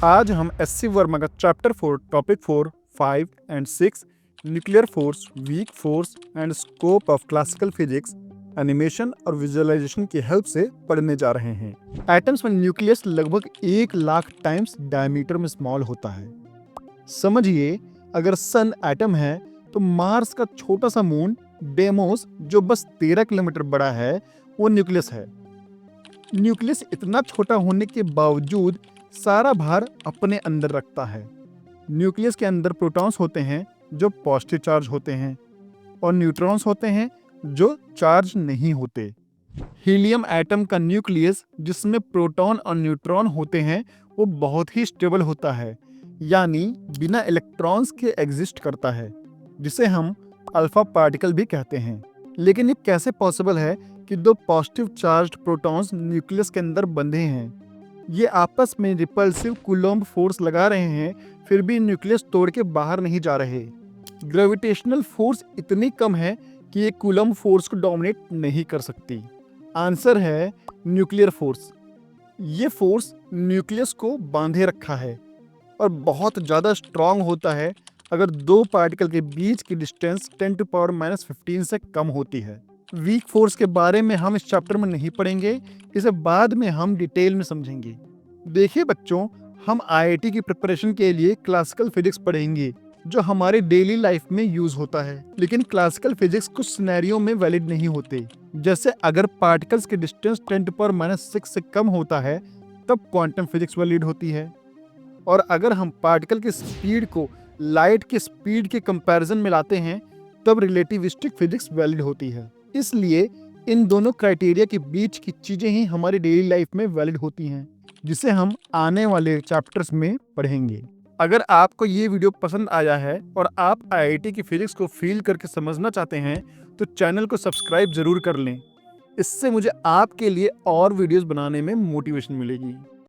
आज हम एससी वर्मा का chapter 4 topic 4, 5 and 6 nuclear force, weak force and scope of classical physics animation और visualisation की हेल्प से पढ़ने जा रहे हैं। एटम्स में न्यूक्लियस लगभग 1 लाख टाइम्स डायमीटर में स्मॉल होता है। समझिए, अगर सन एटम है तो मार्स का छोटा सा मून डेमोस जो बस 13 किलोमीटर बड़ा है वो न्यूक्लियस है। न्यूक्लियस इतना छोटा होने के बावजूद सारा भार अपने अंदर रखता है। न्यूक्लियस के अंदर प्रोटॉन्स होते हैं जो पॉजिटिव चार्ज होते हैं और न्यूट्रॉन्स होते हैं जो चार्ज नहीं होते। हीलियम एटम का न्यूक्लियस जिसमें प्रोटॉन और न्यूट्रॉन होते हैं वो बहुत ही स्टेबल होता है, यानी बिना इलेक्ट्रॉन्स के एग्जिस्ट करता है, जिसे हम अल्फा पार्टिकल भी कहते हैं। लेकिन ये कैसे पॉसिबल है कि दो पॉजिटिव चार्ज्ड प्रोटॉन्स न्यूक्लियस के अंदर बंधे हैं? ये आपस में रिपल्सिव कूलॉम्ब फोर्स लगा रहे हैं, फिर भी न्यूक्लियस तोड़ के बाहर नहीं जा रहे। ग्रेविटेशनल फोर्स इतनी कम है कि ये कूलॉम्ब फोर्स को डोमिनेट नहीं कर सकती। आंसर है न्यूक्लियर फोर्स। ये फोर्स न्यूक्लियस को बांधे रखा है और बहुत ज़्यादा स्ट्रांग होता है अगर दो पार्टिकल के बीच की डिस्टेंस 10⁻⁻15 से कम होती है। वीक फोर्स के बारे में हम इस चैप्टर में नहीं पढ़ेंगे, इसे बाद में हम डिटेल में समझेंगे। देखिए बच्चों, हम आईआईटी की प्रिपरेशन के लिए क्लासिकल फिजिक्स पढ़ेंगे जो हमारे डेली लाइफ में यूज होता है। लेकिन क्लासिकल फिजिक्स कुछ सिनेरियो में वैलिड नहीं होते। जैसे अगर पार्टिकल्स की डिस्टेंस 10⁻⁻6 से कम होता है तब क्वांटम फिजिक्स वैलिड होती है, और अगर हम पार्टिकल की स्पीड को लाइट की स्पीड के कंपैरिजन में लाते हैं तब रिलेटिविस्टिक फिजिक्स वैलिड होती है। इसलिए इन दोनों क्राइटेरिया के बीच की चीजें ही हमारी डेली लाइफ में वैलिड होती हैं, जिसे हम आने वाले चैप्टर्स में पढ़ेंगे। अगर आपको ये वीडियो पसंद आया है और आप आईआईटी की फिजिक्स को फील करके समझना चाहते हैं तो चैनल को सब्सक्राइब जरूर कर लें। इससे मुझे आपके लिए और वीडियोस बनाने में मोटिवेशन मिलेगी।